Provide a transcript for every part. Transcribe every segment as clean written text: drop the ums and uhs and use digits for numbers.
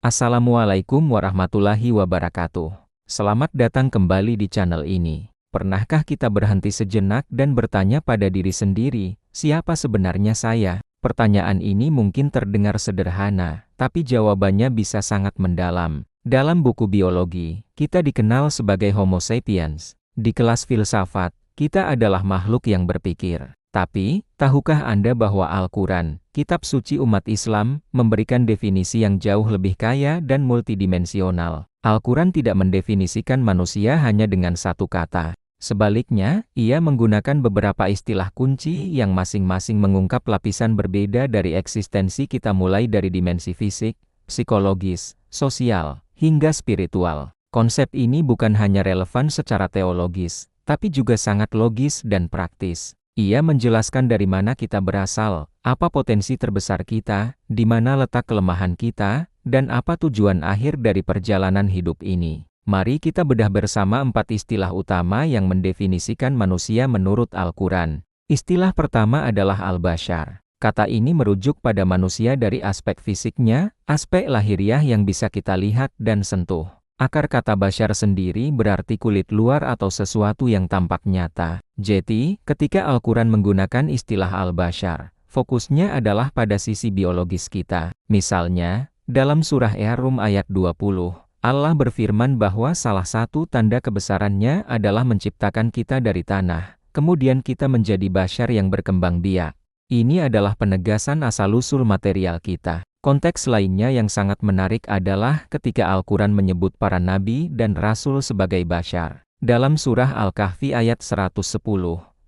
Assalamualaikum warahmatullahi wabarakatuh. Selamat datang kembali di channel ini. Pernahkah kita berhenti sejenak dan bertanya pada diri sendiri, siapa sebenarnya saya? Pertanyaan ini mungkin terdengar sederhana, tapi jawabannya bisa sangat mendalam. Dalam buku biologi, kita dikenal sebagai Homo sapiens. Di kelas filsafat, kita adalah makhluk yang berpikir. Tapi, tahukah Anda bahwa Al-Quran, kitab suci umat Islam, memberikan definisi yang jauh lebih kaya dan multidimensional? Al-Quran tidak mendefinisikan manusia hanya dengan satu kata. Sebaliknya, ia menggunakan beberapa istilah kunci yang masing-masing mengungkap lapisan berbeda dari eksistensi kita, mulai dari dimensi fisik, psikologis, sosial, hingga spiritual. Konsep ini bukan hanya relevan secara teologis, tapi juga sangat logis dan praktis. Ia menjelaskan dari mana kita berasal, apa potensi terbesar kita, di mana letak kelemahan kita, dan apa tujuan akhir dari perjalanan hidup ini. Mari kita bedah bersama 4 istilah utama yang mendefinisikan manusia menurut Al-Quran. Istilah pertama adalah Al-Bashar. Kata ini merujuk pada manusia dari aspek fisiknya, aspek lahiriah yang bisa kita lihat dan sentuh. Akar kata bashar sendiri berarti kulit luar atau sesuatu yang tampak nyata. Jadi, ketika Al-Quran menggunakan istilah Al-Bashar, fokusnya adalah pada sisi biologis kita. Misalnya, dalam surah Ar-Rum ayat 20, Allah berfirman bahwa salah satu tanda kebesarannya adalah menciptakan kita dari tanah. Kemudian kita menjadi bashar yang berkembang biak. Ini adalah penegasan asal-usul material kita. Konteks lainnya yang sangat menarik adalah ketika Al-Quran menyebut para nabi dan rasul sebagai bashar. Dalam surah Al-Kahfi ayat 110,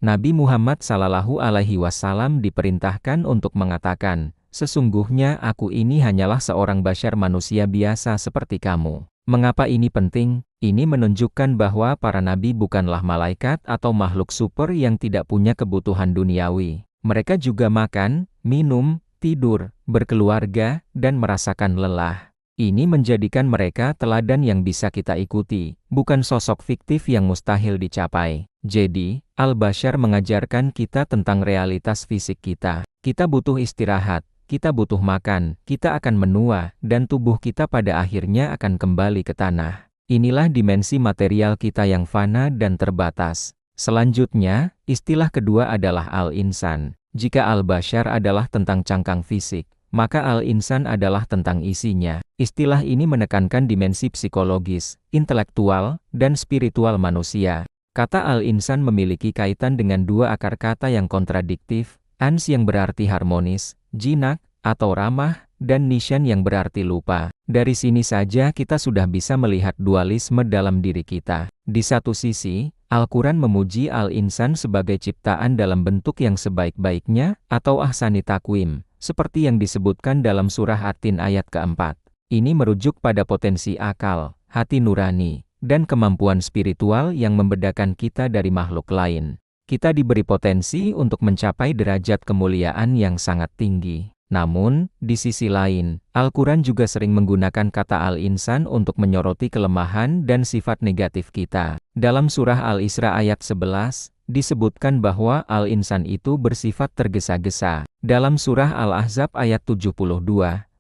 Nabi Muhammad SAW diperintahkan untuk mengatakan, "Sesungguhnya aku ini hanyalah seorang bashar manusia biasa seperti kamu." Mengapa ini penting? Ini menunjukkan bahwa para nabi bukanlah malaikat atau makhluk super yang tidak punya kebutuhan duniawi. Mereka juga makan, minum, tidur, berkeluarga, dan merasakan lelah. Ini menjadikan mereka teladan yang bisa kita ikuti, bukan sosok fiktif yang mustahil dicapai. Jadi, Al-Bashar mengajarkan kita tentang realitas fisik kita. Kita butuh istirahat, kita butuh makan, kita akan menua, dan tubuh kita pada akhirnya akan kembali ke tanah. Inilah dimensi material kita yang fana dan terbatas. Selanjutnya, istilah kedua adalah Al-Insan. Jika Al-Bashar adalah tentang cangkang fisik, maka Al-Insan adalah tentang isinya. Istilah ini menekankan dimensi psikologis, intelektual, dan spiritual manusia. Kata Al-Insan memiliki kaitan dengan dua akar kata yang kontradiktif, ans yang berarti harmonis, jinak, atau ramah, dan nisyan yang berarti lupa. Dari sini saja kita sudah bisa melihat dualisme dalam diri kita. Di satu sisi, Al-Quran memuji Al-Insan sebagai ciptaan dalam bentuk yang sebaik-baiknya, atau ahsani takwim, seperti yang disebutkan dalam surah At-Tin ayat keempat. Ini merujuk pada potensi akal, hati nurani, dan kemampuan spiritual yang membedakan kita dari makhluk lain. Kita diberi potensi untuk mencapai derajat kemuliaan yang sangat tinggi. Namun, di sisi lain, Al-Quran juga sering menggunakan kata Al-Insan untuk menyoroti kelemahan dan sifat negatif kita. Dalam surah Al-Isra ayat 11, disebutkan bahwa Al-Insan itu bersifat tergesa-gesa. Dalam surah Al-Ahzab ayat 72,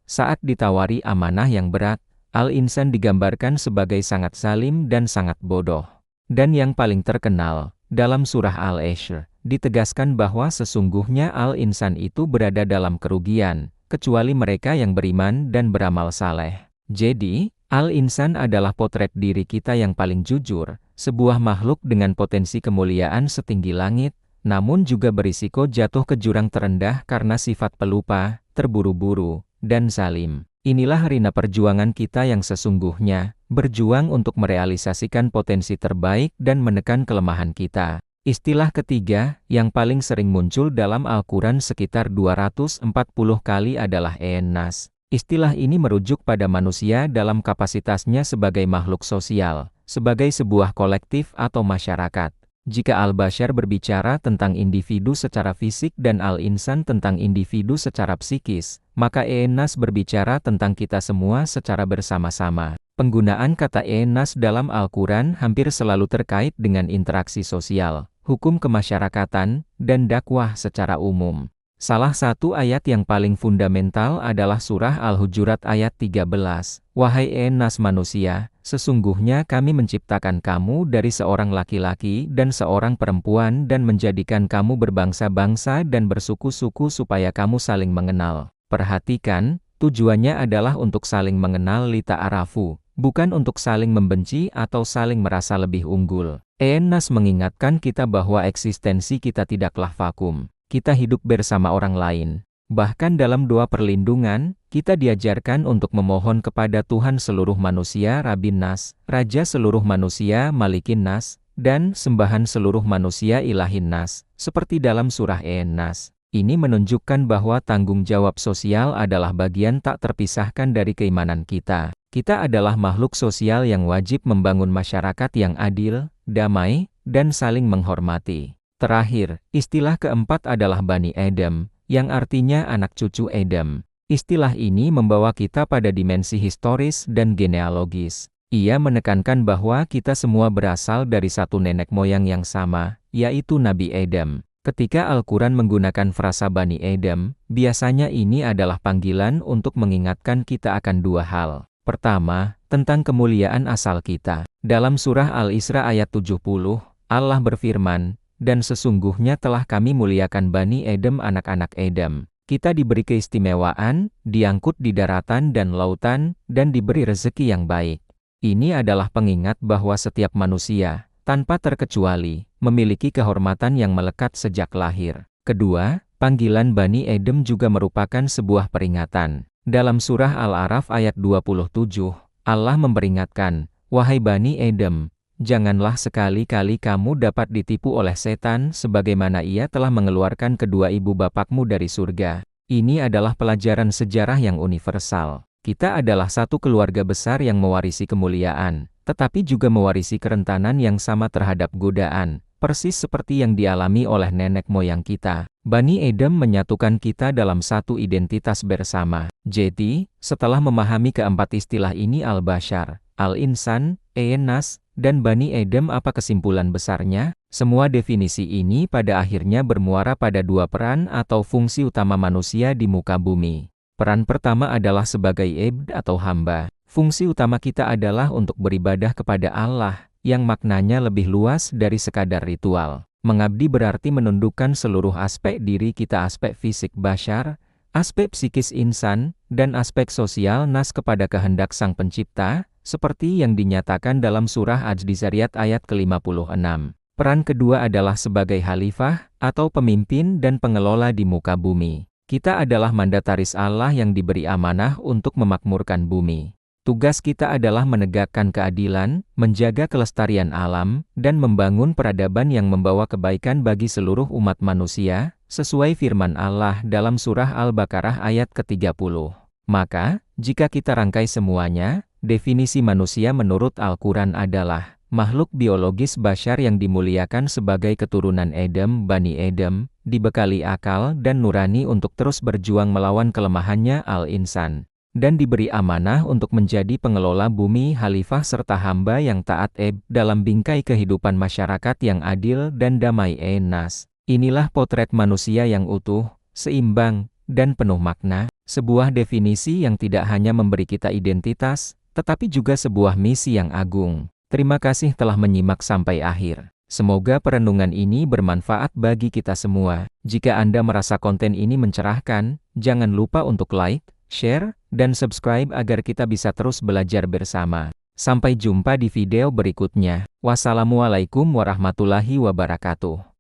saat ditawari amanah yang berat, Al-Insan digambarkan sebagai sangat zalim dan sangat bodoh. Dan yang paling terkenal, dalam surah Al-Ashr, ditegaskan bahwa sesungguhnya Al-Insan itu berada dalam kerugian, kecuali mereka yang beriman dan beramal saleh. Jadi, Al-Insan adalah potret diri kita yang paling jujur, sebuah makhluk dengan potensi kemuliaan setinggi langit, namun juga berisiko jatuh ke jurang terendah karena sifat pelupa, terburu-buru, dan zalim. Inilah arena perjuangan kita yang sesungguhnya, berjuang untuk merealisasikan potensi terbaik dan menekan kelemahan kita. Istilah ketiga, yang paling sering muncul dalam Al-Quran sekitar 240 kali adalah Nas. Istilah ini merujuk pada manusia dalam kapasitasnya sebagai makhluk sosial, sebagai sebuah kolektif atau masyarakat. Jika Al-Bashar berbicara tentang individu secara fisik dan Al-Insan tentang individu secara psikis, maka Nas berbicara tentang kita semua secara bersama-sama. Penggunaan kata Nas dalam Al-Quran hampir selalu terkait dengan interaksi sosial, hukum kemasyarakatan, dan dakwah secara umum. Salah satu ayat yang paling fundamental adalah surah Al-Hujurat ayat 13. Wahai enas manusia, sesungguhnya kami menciptakan kamu dari seorang laki-laki dan seorang perempuan dan menjadikan kamu berbangsa-bangsa dan bersuku-suku supaya kamu saling mengenal. Perhatikan, tujuannya adalah untuk saling mengenal lita'arafu, bukan untuk saling membenci atau saling merasa lebih unggul. Enas mengingatkan kita bahwa eksistensi kita tidaklah vakum. Kita hidup bersama orang lain. Bahkan dalam doa perlindungan, kita diajarkan untuk memohon kepada Tuhan seluruh manusia Rabbin Nas, Raja seluruh manusia Malikin Nas, dan sembahan seluruh manusia Ilahin Nas, seperti dalam surah En-Nas. Ini menunjukkan bahwa tanggung jawab sosial adalah bagian tak terpisahkan dari keimanan kita. Kita adalah makhluk sosial yang wajib membangun masyarakat yang adil, damai, dan saling menghormati. Terakhir, istilah keempat adalah Bani Adam, yang artinya anak cucu Adam. Istilah ini membawa kita pada dimensi historis dan genealogis. Ia menekankan bahwa kita semua berasal dari satu nenek moyang yang sama, yaitu Nabi Adam. Ketika Al-Quran menggunakan frasa Bani Adam, biasanya ini adalah panggilan untuk mengingatkan kita akan dua hal. Pertama, tentang kemuliaan asal kita. Dalam surah Al-Isra ayat 70, Allah berfirman, dan sesungguhnya telah kami muliakan Bani Adam anak-anak Adam. Kita diberi keistimewaan, diangkut di daratan dan lautan, dan diberi rezeki yang baik. Ini adalah pengingat bahwa setiap manusia, tanpa terkecuali, memiliki kehormatan yang melekat sejak lahir. Kedua, panggilan Bani Adam juga merupakan sebuah peringatan. Dalam surah Al-A'raf ayat 27, Allah memperingatkan, wahai Bani Adam, janganlah sekali-kali kamu dapat ditipu oleh setan sebagaimana ia telah mengeluarkan kedua ibu bapakmu dari surga. Ini adalah pelajaran sejarah yang universal. Kita adalah satu keluarga besar yang mewarisi kemuliaan, tetapi juga mewarisi kerentanan yang sama terhadap godaan, persis seperti yang dialami oleh nenek moyang kita. Bani Adam menyatukan kita dalam satu identitas bersama. Jadi, setelah memahami keempat istilah ini Al-Bashar, Al-Insan, En-Nas, dan Bani Adam apa kesimpulan besarnya? Semua definisi ini pada akhirnya bermuara pada dua peran atau fungsi utama manusia di muka bumi. Peran pertama adalah sebagai ibd atau hamba. Fungsi utama kita adalah untuk beribadah kepada Allah, yang maknanya lebih luas dari sekadar ritual. Mengabdi berarti menundukkan seluruh aspek diri kita, aspek fisik bashar, aspek psikis insan, dan aspek sosial nas kepada kehendak Sang Pencipta, seperti yang dinyatakan dalam surah Adz-Dzariyat ayat ke-56. Peran kedua adalah sebagai khalifah, atau pemimpin dan pengelola di muka bumi. Kita adalah mandataris Allah yang diberi amanah untuk memakmurkan bumi. Tugas kita adalah menegakkan keadilan, menjaga kelestarian alam, dan membangun peradaban yang membawa kebaikan bagi seluruh umat manusia, sesuai firman Allah dalam surah Al-Baqarah ayat ke-30. Maka, jika kita rangkai semuanya, definisi manusia menurut Al-Quran adalah makhluk biologis bashar yang dimuliakan sebagai keturunan Adam, Bani Adam, dibekali akal dan nurani untuk terus berjuang melawan kelemahannya Al-Insan, dan diberi amanah untuk menjadi pengelola bumi, khalifah serta hamba yang taat dalam bingkai kehidupan masyarakat yang adil dan damai. En-Nas. Inilah potret manusia yang utuh, seimbang, dan penuh makna, sebuah definisi yang tidak hanya memberi kita identitas, tetapi juga sebuah misi yang agung. Terima kasih telah menyimak sampai akhir. Semoga perenungan ini bermanfaat bagi kita semua. Jika Anda merasa konten ini mencerahkan, jangan lupa untuk like, share, dan subscribe agar kita bisa terus belajar bersama. Sampai jumpa di video berikutnya. Wassalamualaikum warahmatullahi wabarakatuh.